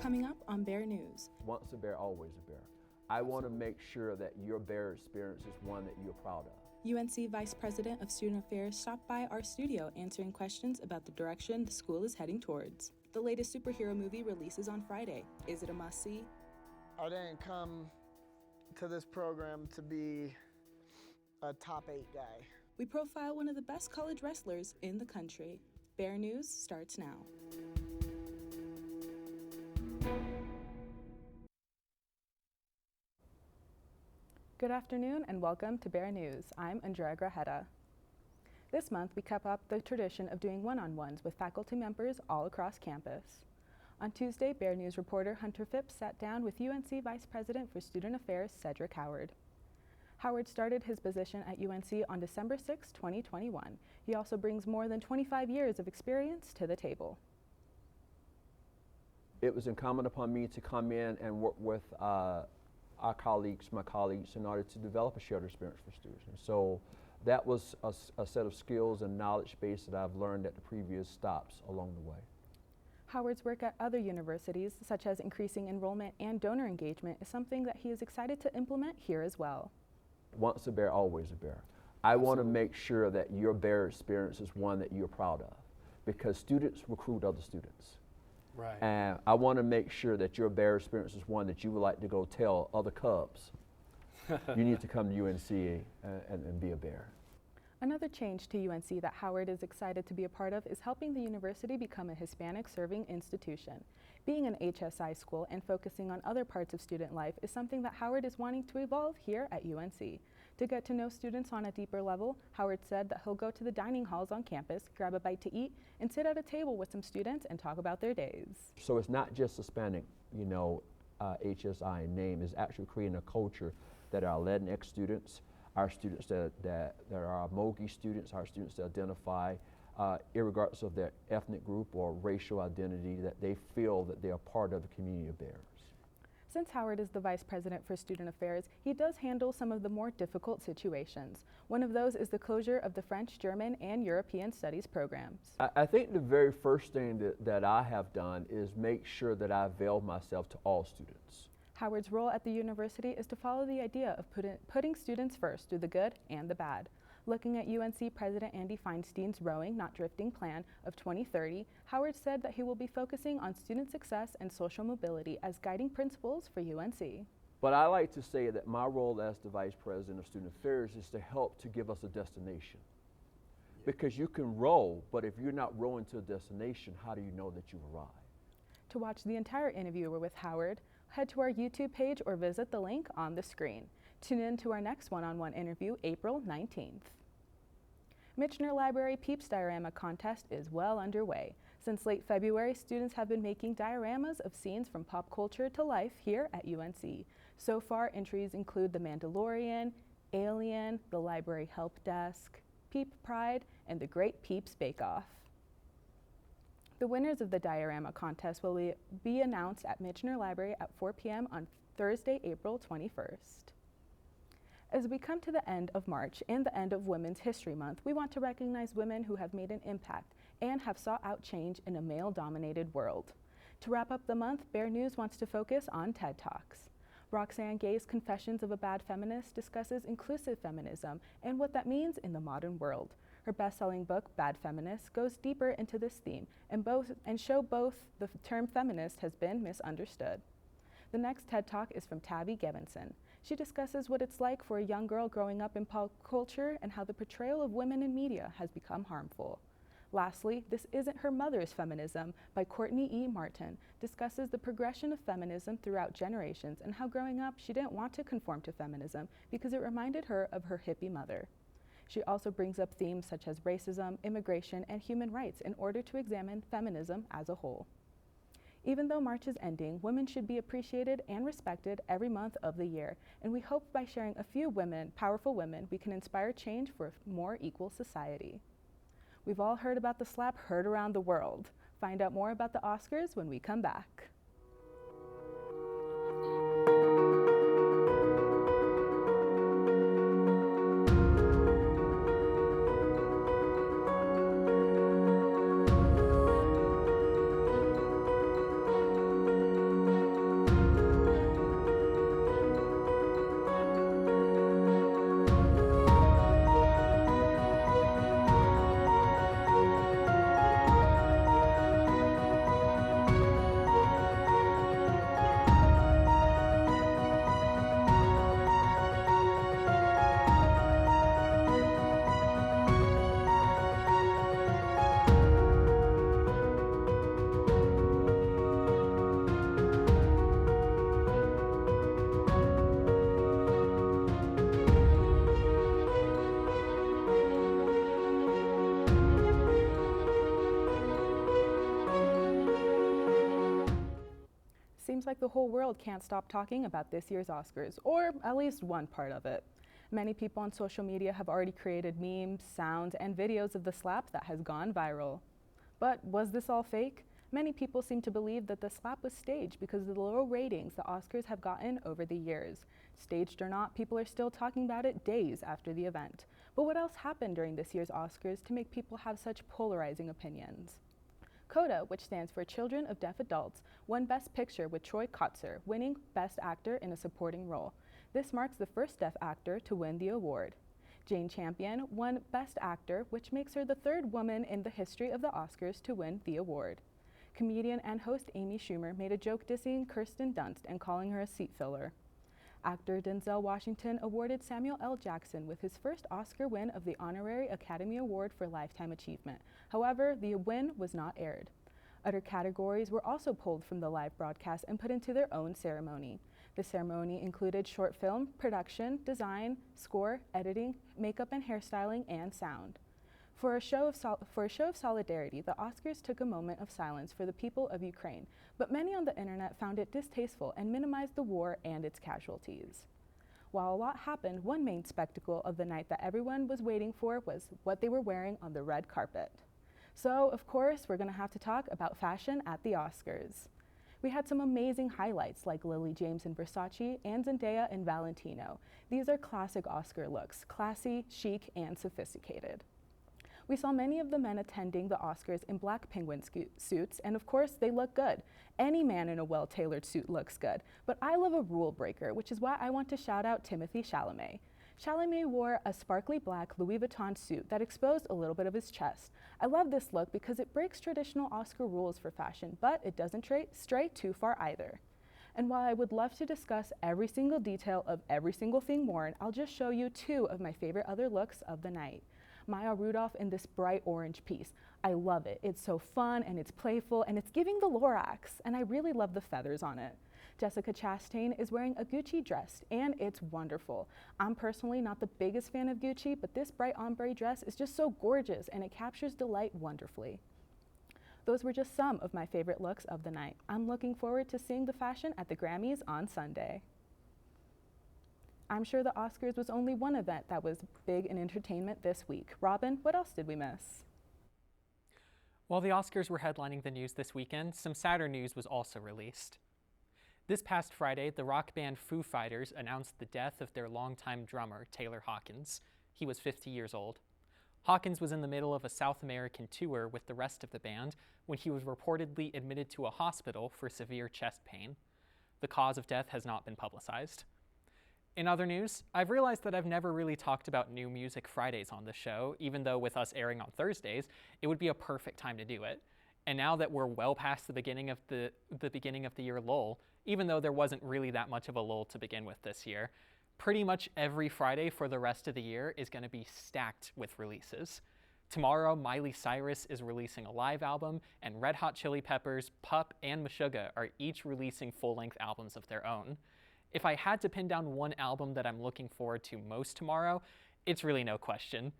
coming up on Bear News. Once a bear, always a bear. I want to make sure that your bear experience is one that you're proud of. UNC Vice President of Student Affairs stopped by our studio answering questions about the direction the school is heading towards. The latest superhero movie releases on Friday. Is it a must-see? I didn't come to this program to be a top 8 guy. We profile one of the best college wrestlers in the country. Bear News starts now. Good afternoon and welcome to Bear News. I'm Andrea Grajeda. This month we kept up the tradition of doing one-on-ones with faculty members all across campus. On Tuesday, Bear News reporter Hunter Phipps sat down with UNC Vice President for Student Affairs Cedric Howard. Howard started his position at UNC on December 6, 2021. He also brings more than 25 years of experience to the table. It was incumbent upon me to come in and work with my colleagues, in order to develop a shared experience for students. And so that was a set of skills and knowledge base that I've learned at the previous stops along the way. Howard's work at other universities, such as increasing enrollment and donor engagement, is something that he is excited to implement here as well. Once a bear, always a bear. I want to make sure that your bear experience is one that you're proud of, because students recruit other students. Right. And I want to make sure that your bear experience is one that you would like to go tell other Cubs, you need to come to UNC and be a bear. Another change to UNC that Howard is excited to be a part of is helping the university become a Hispanic-serving institution. Being an HSI school and focusing on other parts of student life is something that Howard is wanting to evolve here at UNC. To get to know students on a deeper level, Howard said that he'll go to the dining halls on campus, grab a bite to eat, and sit at a table with some students and talk about their days. So it's not just Hispanic, HSI in name, is actually creating a culture that our Latinx students, our students that are Mogi students, our students that identify, irregardless of their ethnic group or racial identity, that they feel that they are part of the community of bears. Since Howard is the Vice President for Student Affairs, he does handle some of the more difficult situations. One of those is the closure of the French, German, and European Studies programs. I think the very first thing that I have done is make sure that I avail myself to all students. Howard's role at the university is to follow the idea of putting students first through the good and the bad. Looking at UNC President Andy Feinstein's Rowing, Not Drifting plan of 2030, Howard said that he will be focusing on student success and social mobility as guiding principles for UNC. But I like to say that my role as the Vice President of Student Affairs is to help to give us a destination. Because you can row, but if you're not rowing to a destination, how do you know that you've arrived? To watch the entire interview with Howard, head to our YouTube page or visit the link on the screen. Tune in to our next one-on-one interview, April 19th. Michener Library Peeps Diorama Contest is well underway. Since late February, students have been making dioramas of scenes from pop culture to life here at UNC. So far, entries include The Mandalorian, Alien, the Library Help Desk, Peep Pride, and the Great Peeps Bake Off. The winners of the diorama contest will be announced at Michener Library at 4 p.m. on Thursday, April 21st. As we come to the end of March and the end of Women's History Month, we want to recognize women who have made an impact and have sought out change in a male-dominated world. To wrap up the month, Bear News wants to focus on TED Talks. Roxane Gay's Confessions of a Bad Feminist discusses inclusive feminism and what that means in the modern world. Her best-selling book, Bad Feminist, goes deeper into this theme and show both the term feminist has been misunderstood. The next TED Talk is from Tabby Gevinson. She discusses what it's like for a young girl growing up in pop culture and how the portrayal of women in media has become harmful. Lastly, This Isn't Her Mother's Feminism by Courtney E. Martin discusses the progression of feminism throughout generations and how growing up she didn't want to conform to feminism because it reminded her of her hippie mother. She also brings up themes such as racism, immigration, and human rights in order to examine feminism as a whole. Even though March is ending, women should be appreciated and respected every month of the year, and we hope by sharing a few powerful women, we can inspire change for a more equal society. We've all heard about the slap heard around the world. Find out more about the Oscars when we come back. like the whole world can't stop talking about this year's Oscars, or at least one part of it. Many people on social media have already created memes, sounds, and videos of the slap that has gone viral. But was this all fake? Many people seem to believe that the slap was staged because of the low ratings the Oscars have gotten over the years. Staged or not, people are still talking about it days after the event. But what else happened during this year's Oscars to make people have such polarizing opinions? CODA, which stands for Children of Deaf Adults, won Best Picture with Troy Kotsur, winning Best Actor in a Supporting Role. This marks the first deaf actor to win the award. Jane Campion won Best Actor, which makes her the third woman in the history of the Oscars to win the award. Comedian and host Amy Schumer made a joke dissing Kirsten Dunst and calling her a seat filler. Actor Denzel Washington awarded Samuel L. Jackson with his first Oscar win of the Honorary Academy Award for Lifetime Achievement. However, the win was not aired. Other categories were also pulled from the live broadcast and put into their own ceremony. The ceremony included short film, production, design, score, editing, makeup and hairstyling, and sound. For a show of solidarity, the Oscars took a moment of silence for the people of Ukraine, but many on the internet found it distasteful and minimized the war and its casualties. While a lot happened, one main spectacle of the night that everyone was waiting for was what they were wearing on the red carpet. So, of course, we're going to have to talk about fashion at the Oscars. We had some amazing highlights like Lily James in Versace and Zendaya in Valentino. These are classic Oscar looks, classy, chic, and sophisticated. We saw many of the men attending the Oscars in black penguin suits, and of course, they look good. Any man in a well-tailored suit looks good, but I love a rule breaker, which is why I want to shout out Timothée Chalamet. Chalamet wore a sparkly black Louis Vuitton suit that exposed a little bit of his chest. I love this look because it breaks traditional Oscar rules for fashion, but it doesn't stray too far either. And while I would love to discuss every single detail of every single thing worn, I'll just show you two of my favorite other looks of the night. Maya Rudolph in this bright orange piece. I love it. It's so fun and it's playful and it's giving the Lorax, and I really love the feathers on it. Jessica Chastain is wearing a Gucci dress, and it's wonderful. I'm personally not the biggest fan of Gucci, but this bright ombre dress is just so gorgeous, and it captures delight wonderfully. Those were just some of my favorite looks of the night. I'm looking forward to seeing the fashion at the Grammys on Sunday. I'm sure the Oscars was only one event that was big in entertainment this week. Robin, what else did we miss? While the Oscars were headlining the news this weekend, some sadder news was also released. This past Friday, the rock band Foo Fighters announced the death of their longtime drummer, Taylor Hawkins. He was 50 years old. Hawkins was in the middle of a South American tour with the rest of the band when he was reportedly admitted to a hospital for severe chest pain. The cause of death has not been publicized. In other news, I've realized that I've never really talked about New Music Fridays on the show, even though with us airing on Thursdays, it would be a perfect time to do it. And now that we're well past the beginning of the year lull, even though there wasn't really that much of a lull to begin with this year, pretty much every Friday for the rest of the year is going to be stacked with releases. Tomorrow, Miley Cyrus is releasing a live album, and Red Hot Chili Peppers, Pup, and Meshuggah are each releasing full-length albums of their own. If I had to pin down one album that I'm looking forward to most tomorrow, it's really no question.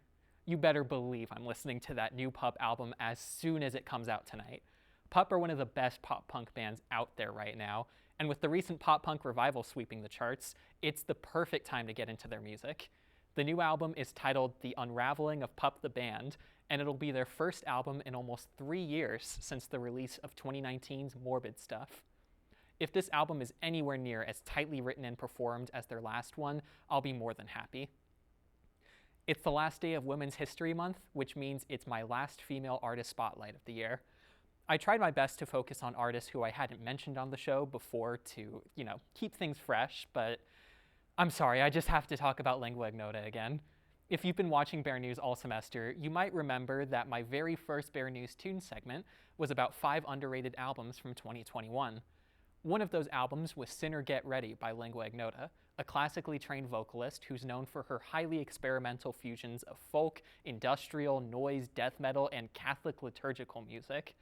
You better believe I'm listening to that new Pup album as soon as it comes out tonight. Pup are one of the best pop-punk bands out there right now, and with the recent pop-punk revival sweeping the charts, it's the perfect time to get into their music. The new album is titled The Unraveling of Pup the Band, and it'll be their first album in almost 3 years since the release of 2019's Morbid Stuff. If this album is anywhere near as tightly written and performed as their last one, I'll be more than happy. It's the last day of Women's History Month, which means it's my last female artist spotlight of the year. I tried my best to focus on artists who I hadn't mentioned on the show before to, keep things fresh, but I'm sorry, I just have to talk about Lingua Ignota again. If you've been watching Bear News all semester, you might remember that my very first Bear News Tunes segment was about 5 underrated albums from 2021. One of those albums was Sinner Get Ready by Lingua Ignota, a classically trained vocalist who's known for her highly experimental fusions of folk, industrial, noise, death metal, and Catholic liturgical music.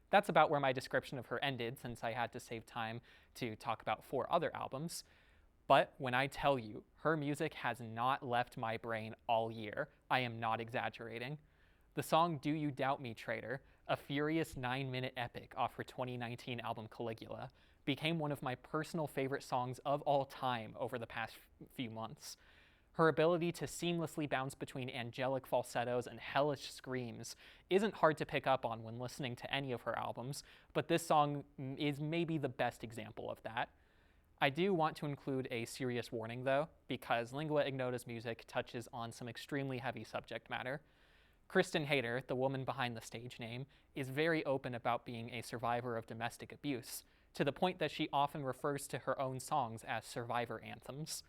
That's about where my description of her ended, since I had to save time to talk about 4 other albums. But when I tell you, her music has not left my brain all year, I am not exaggerating. The song Do You Doubt Me, Traitor, a furious 9-minute epic off her 2019 album Caligula, became one of my personal favorite songs of all time over the past few months. Her ability to seamlessly bounce between angelic falsettos and hellish screams isn't hard to pick up on when listening to any of her albums, but this song is maybe the best example of that. I do want to include a serious warning though, because Lingua Ignota's music touches on some extremely heavy subject matter. Kristen Hayter, the woman behind the stage name, is very open about being a survivor of domestic abuse, to the point that she often refers to her own songs as survivor anthems.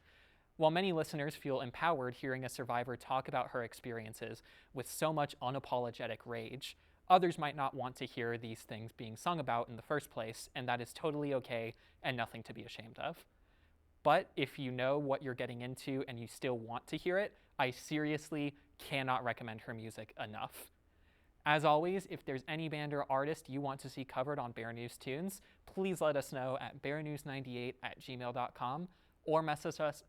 While many listeners feel empowered hearing a survivor talk about her experiences with so much unapologetic rage, others might not want to hear these things being sung about in the first place, and that is totally okay and nothing to be ashamed of. But if you know what you're getting into and you still want to hear it, I seriously cannot recommend her music enough. As always, if there's any band or artist you want to see covered on Bear News Tunes, please let us know at bearnews98@gmail.com or message us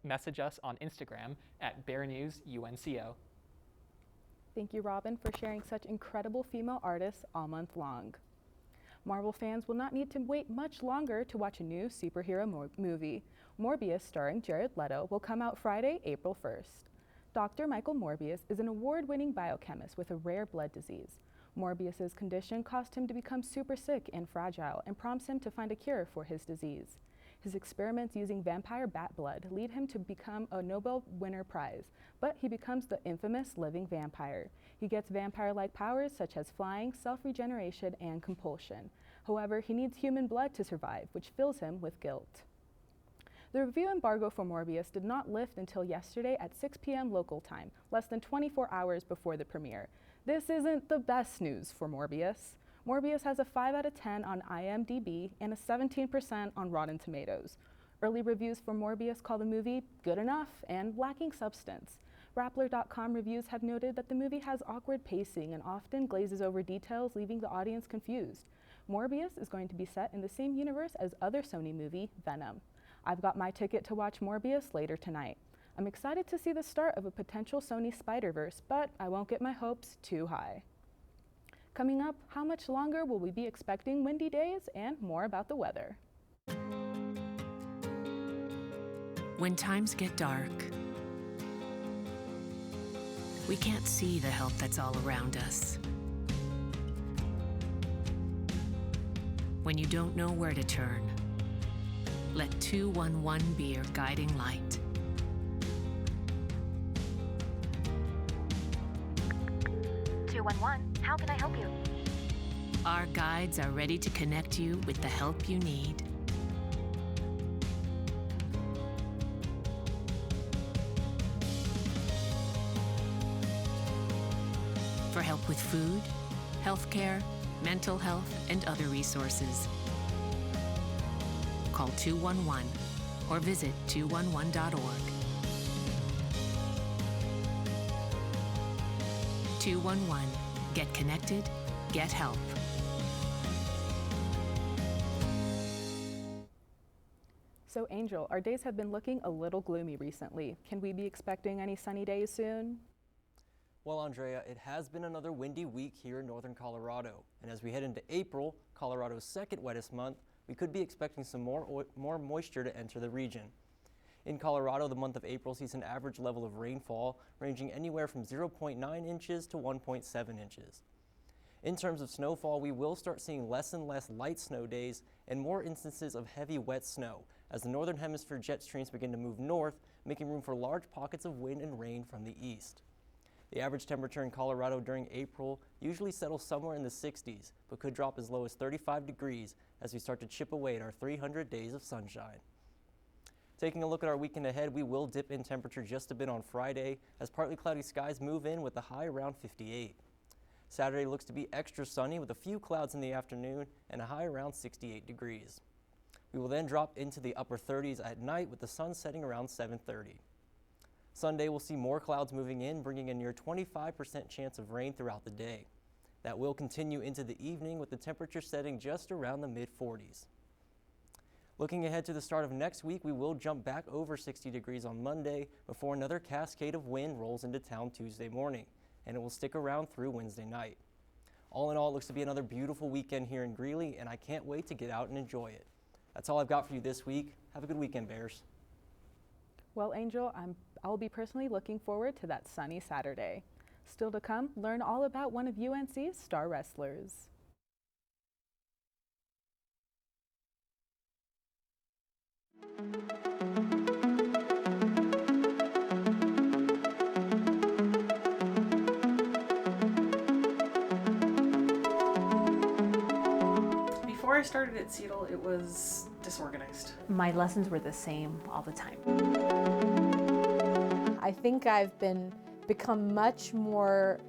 on Instagram at bearnewsunco. Thank you, Robin, for sharing such incredible female artists all month long. Marvel fans will not need to wait much longer to watch a new superhero movie. Morbius, starring Jared Leto, will come out Friday, April 1st. Dr. Michael Morbius is an award-winning biochemist with a rare blood disease. Morbius's condition caused him to become super sick and fragile and prompts him to find a cure for his disease. His experiments using vampire bat blood lead him to become a Nobel Winner Prize, but he becomes the infamous living vampire. He gets vampire-like powers such as flying, self-regeneration, and compulsion. However, he needs human blood to survive, which fills him with guilt. The review embargo for Morbius did not lift until yesterday at 6 p.m. local time, less than 24 hours before the premiere. This isn't the best news for Morbius. Morbius has a 5 out of 10 on IMDb and a 17% on Rotten Tomatoes. Early reviews for Morbius call the movie good enough and lacking substance. Rappler.com reviews have noted that the movie has awkward pacing and often glazes over details, leaving the audience confused. Morbius is going to be set in the same universe as other Sony movie, Venom. I've got my ticket to watch Morbius later tonight. I'm excited to see the start of a potential Sony Spider-Verse, but I won't get my hopes too high. Coming up, how much longer will we be expecting windy days, and more about the weather. When times get dark, we can't see the help that's all around us. When you don't know where to turn, let 211 be your guiding light. 211, how can I help you? Our guides are ready to connect you with the help you need. For help with food, healthcare, mental health, and other resources. Call 211 or visit 211.org. 211. Get connected, get help. So Angel, our days have been looking a little gloomy recently. Can we be expecting any sunny days soon? Well, Andrea, it has been another windy week here in northern Colorado. And as we head into April, Colorado's second wettest month, we could be expecting some more moisture to enter the region. In Colorado, the month of April sees an average level of rainfall ranging anywhere from 0.9 inches to 1.7 inches. In terms of snowfall, we will start seeing less and less light snow days and more instances of heavy wet snow as the northern hemisphere jet streams begin to move north, making room for large pockets of wind and rain from the east. The average temperature in Colorado during April usually settles somewhere in the 60s, but could drop as low as 35 degrees as we start to chip away at our 300 days of sunshine. Taking a look at our weekend ahead, we will dip in temperature just a bit on Friday as partly cloudy skies move in with a high around 58. Saturday looks to be extra sunny with a few clouds in the afternoon and a high around 68 degrees. We will then drop into the upper 30s at night with the sun setting around 7:30. Sunday will see more clouds moving in, bringing a near 25% chance of rain throughout the day. That will continue into the evening with the temperature setting just around the mid-40s. Looking ahead to the start of next week, we will jump back over 60 degrees on Monday before another cascade of wind rolls into town Tuesday morning, and it will stick around through Wednesday night. All in all, it looks to be another beautiful weekend here in Greeley, and I can't wait to get out and enjoy it. That's all I've got for you this week. Have a good weekend, Bears. Well, Angel, I'll be personally looking forward to that sunny Saturday. Still to come, learn all about one of UNC's star wrestlers. Before I started at Seattle, it was disorganized. My lessons were the same all the time. I think I've become much more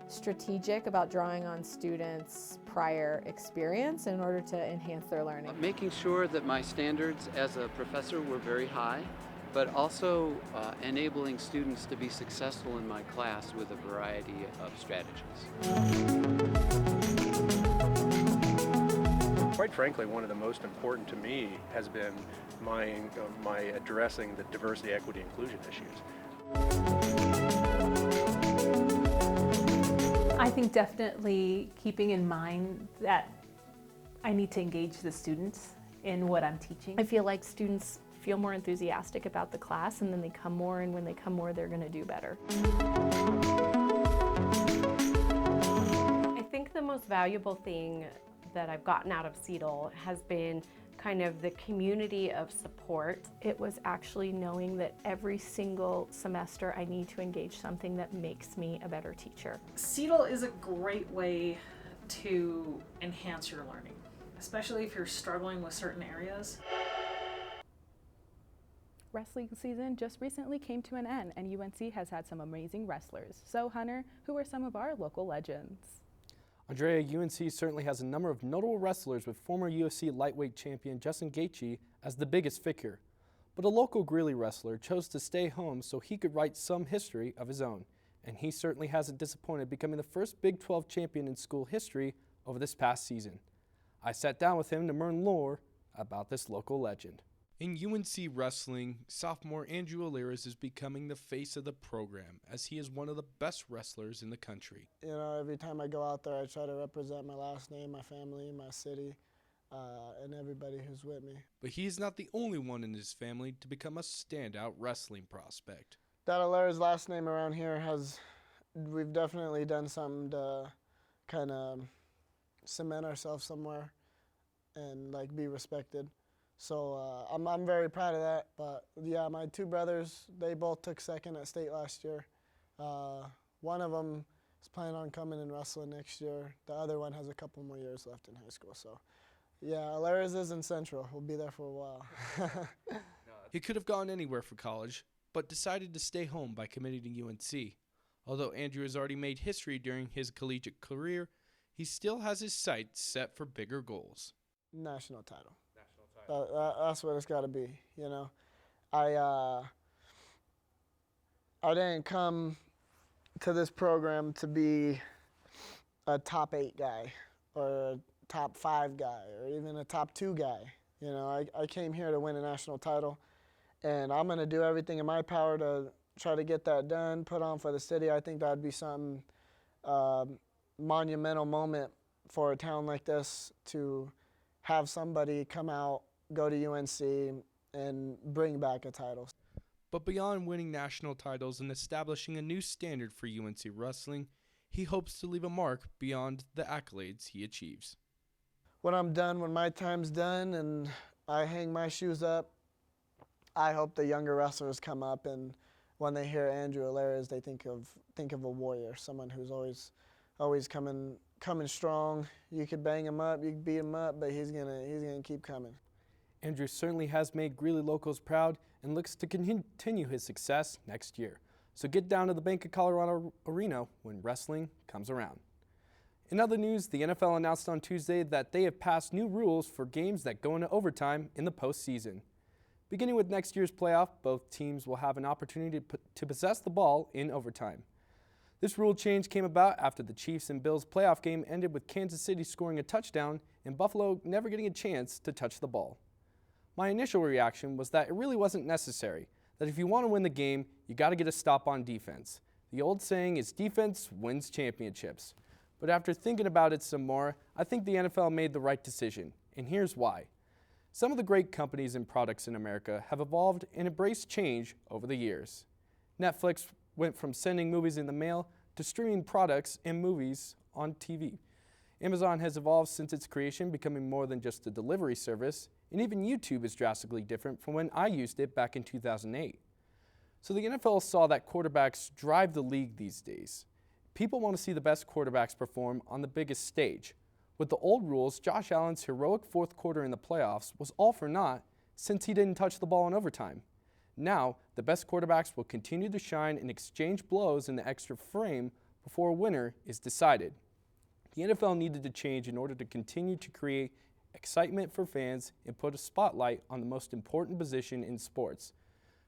strategic about drawing on students' prior experience in order to enhance their learning. Making sure that my standards as a professor were very high, but also enabling students to be successful in my class with a variety of strategies. Quite frankly, one of the most important to me has been my addressing the diversity, equity, inclusion issues. I think definitely keeping in mind that I need to engage the students in what I'm teaching. I feel like students feel more enthusiastic about the class, and then they come more, and when they come more, they're going to do better. I think the most valuable thing that I've gotten out of Seattle has been kind of the community of support. It was actually knowing that every single semester I need to engage something that makes me a better teacher. Seattle is a great way to enhance your learning, especially if you're struggling with certain areas. Wrestling season just recently came to an end, and UNC has had some amazing wrestlers. So, Hunter, who are some of our local legends? Andrea, UNC certainly has a number of notable wrestlers, with former UFC lightweight champion Justin Gaethje as the biggest figure. But a local Greeley wrestler chose to stay home so he could write some history of his own. And he certainly hasn't disappointed, becoming the first Big 12 champion in school history over this past season. I sat down with him to learn more about this local legend. In UNC wrestling, sophomore Andrew Alirez is becoming the face of the program, as he is one of the best wrestlers in the country. You know, every time I go out there, I try to represent my last name, my family, my city, and everybody who's with me. But he is not the only one in his family to become a standout wrestling prospect. That Alirez last name around here we've definitely done something to kind of cement ourselves somewhere and like be respected. So I'm very proud of that. But yeah, my two brothers, they both took second at state last year. One of them is planning on coming and wrestling next year. The other one has a couple more years left in high school. So yeah, Alirez is in Central. We'll be there for a while. He could have gone anywhere for college, but decided to stay home by committing to UNC. Although Andrew has already made history during his collegiate career, he still has his sights set for bigger goals. National title. That's what it's got to be, you know. I didn't come to this program to be a top 8 guy or a top 5 guy or even a top 2 guy. You know, I came here to win a national title, and I'm going to do everything in my power to try to get that done, put on for the city. I think that'd be some monumental moment for a town like this to have somebody come out, go to UNC, and bring back a title. But beyond winning national titles and establishing a new standard for UNC wrestling, he hopes to leave a mark beyond the accolades he achieves. When I'm done, when my time's done and I hang my shoes up, I hope the younger wrestlers come up and when they hear Andrew Alirez, they think of a warrior, someone who's always coming strong. You could bang him up, you could beat him up, but he's gonna keep coming. Andrew certainly has made Greeley locals proud and looks to continue his success next year. So get down to the Bank of Colorado Arena when wrestling comes around. In other news, the NFL announced on Tuesday that they have passed new rules for games that go into overtime in the postseason. Beginning with next year's playoff, both teams will have an opportunity to possess the ball in overtime. This rule change came about after the Chiefs and Bills playoff game ended with Kansas City scoring a touchdown and Buffalo never getting a chance to touch the ball. My initial reaction was that it really wasn't necessary, that if you want to win the game, you got to get a stop on defense. The old saying is defense wins championships. But after thinking about it some more, I think the NFL made the right decision, and here's why. Some of the great companies and products in America have evolved and embraced change over the years. Netflix went from sending movies in the mail to streaming products and movies on TV. Amazon has evolved since its creation, becoming more than just a delivery service, and even YouTube is drastically different from when I used it back in 2008. So the NFL saw that quarterbacks drive the league these days. People want to see the best quarterbacks perform on the biggest stage. With the old rules, Josh Allen's heroic fourth quarter in the playoffs was all for naught since he didn't touch the ball in overtime. Now, the best quarterbacks will continue to shine and exchange blows in the extra frame before a winner is decided. The NFL needed to change in order to continue to create excitement for fans and put a spotlight on the most important position in sports.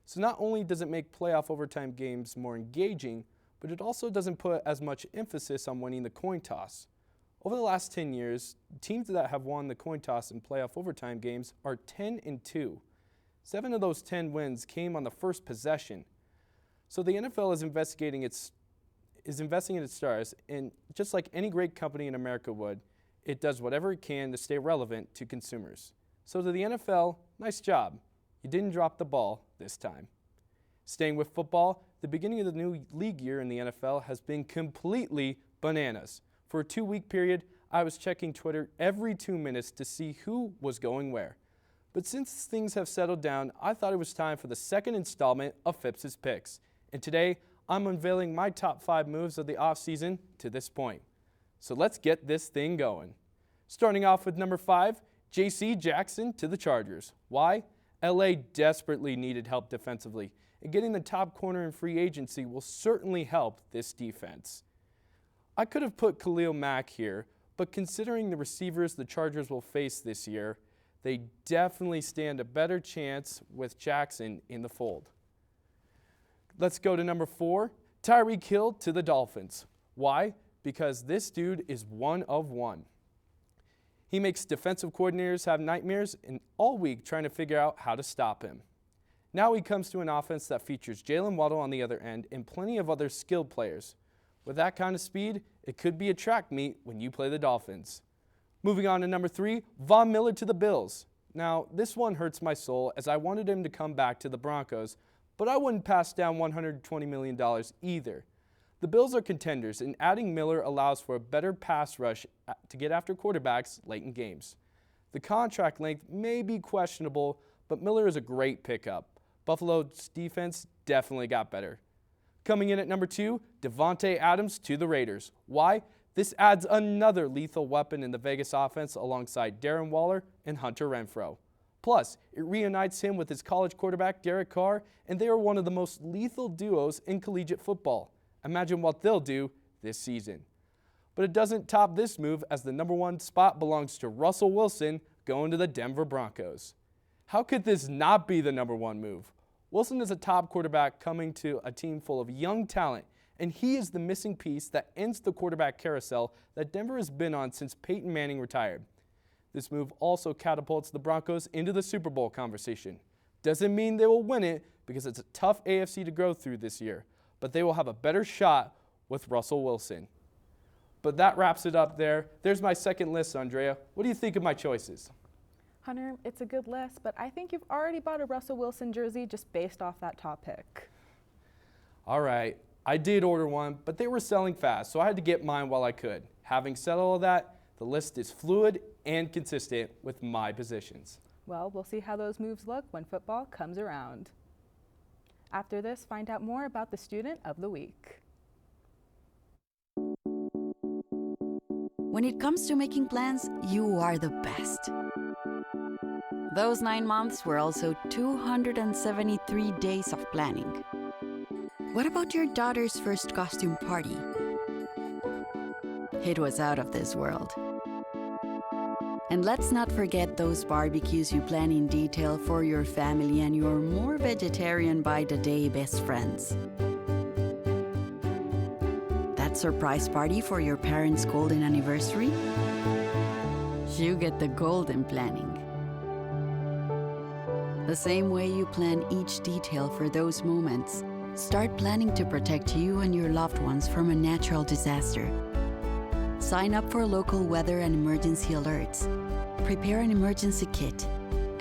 So not only does it make playoff overtime games more engaging, but it also doesn't put as much emphasis on winning the coin toss. Over the last 10 years, teams that have won the coin toss in playoff overtime games are 10-2. 7 of those 10 wins came on the first possession. So the NFL is investing in its stars, and just like any great company in America would, it does whatever it can to stay relevant to consumers. So to the NFL, nice job. You didn't drop the ball this time. Staying with football, the beginning of the new league year in the NFL has been completely bananas. For a 2-week period, I was checking Twitter every 2 minutes to see who was going where. But since things have settled down, I thought it was time for the second installment of Phipps's Picks. And today, I'm unveiling my top 5 moves of the offseason to this point. So let's get this thing going. Starting off with number 5, J.C. Jackson to the Chargers. Why? LA desperately needed help defensively, and getting the top corner in free agency will certainly help this defense. I could have put Khalil Mack here, but considering the receivers the Chargers will face this year, they definitely stand a better chance with Jackson in the fold. Let's go to number 4, Tyreek Hill to the Dolphins. Why? Because this dude is one of one. He makes defensive coordinators have nightmares and all week trying to figure out how to stop him. Now he comes to an offense that features Jalen Waddle on the other end and plenty of other skilled players. With that kind of speed, it could be a track meet when you play the Dolphins. Moving on to number 3, Von Miller to the Bills. Now, this one hurts my soul as I wanted him to come back to the Broncos, but I wouldn't pass down $120 million either. The Bills are contenders, and adding Miller allows for a better pass rush to get after quarterbacks late in games. The contract length may be questionable, but Miller is a great pickup. Buffalo's defense definitely got better. Coming in at number 2, Devontae Adams to the Raiders. Why? This adds another lethal weapon in the Vegas offense alongside Darren Waller and Hunter Renfrow. Plus, it reunites him with his college quarterback Derek Carr, and they are one of the most lethal duos in collegiate football. Imagine what they'll do this season. But it doesn't top this move as the number 1 spot belongs to Russell Wilson going to the Denver Broncos. How could this not be the number 1 move? Wilson is a top quarterback coming to a team full of young talent, and he is the missing piece that ends the quarterback carousel that Denver has been on since Peyton Manning retired. This move also catapults the Broncos into the Super Bowl conversation. Doesn't mean they will win it because it's a tough AFC to go through this year, but they will have a better shot with Russell Wilson. But that wraps it up there. There's my second list, Andrea. What do you think of my choices? Hunter, it's a good list, but I think you've already bought a Russell Wilson jersey just based off that top pick. All right, I did order one, but they were selling fast, so I had to get mine while I could. Having said all of that, the list is fluid and consistent with my positions. Well, we'll see how those moves look when football comes around. After this, find out more about the Student of the Week. When it comes to making plans, you are the best. Those 9 months were also 273 days of planning. What about your daughter's first costume party? It was out of this world. And let's not forget those barbecues you plan in detail for your family and your more vegetarian by the day best friends. That surprise party for your parents' golden anniversary? You get the golden planning. The same way you plan each detail for those moments, start planning to protect you and your loved ones from a natural disaster. Sign up for local weather and emergency alerts. Prepare an emergency kit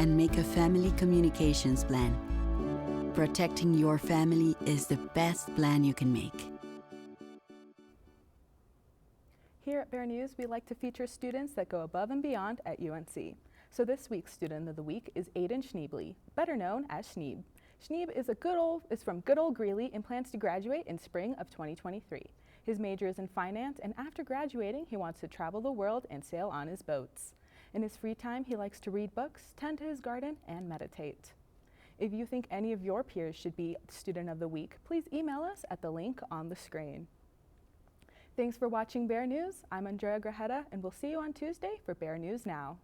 and make a family communications plan. Protecting your family is the best plan you can make. Here at Bear News, we like to feature students that go above and beyond at UNC. So this week's Student of the Week is Aiden Schneebly, better known as Schneeb. Schneeb is from good old Greeley and plans to graduate in spring of 2023. His major is in finance, and after graduating, he wants to travel the world and sail on his boats. In his free time, he likes to read books, tend to his garden, and meditate. If you think any of your peers should be Student of the Week, please email us at the link on the screen. Thanks for watching Bear News. I'm Andrea Grajeda, and we'll see you on Tuesday for Bear News Now.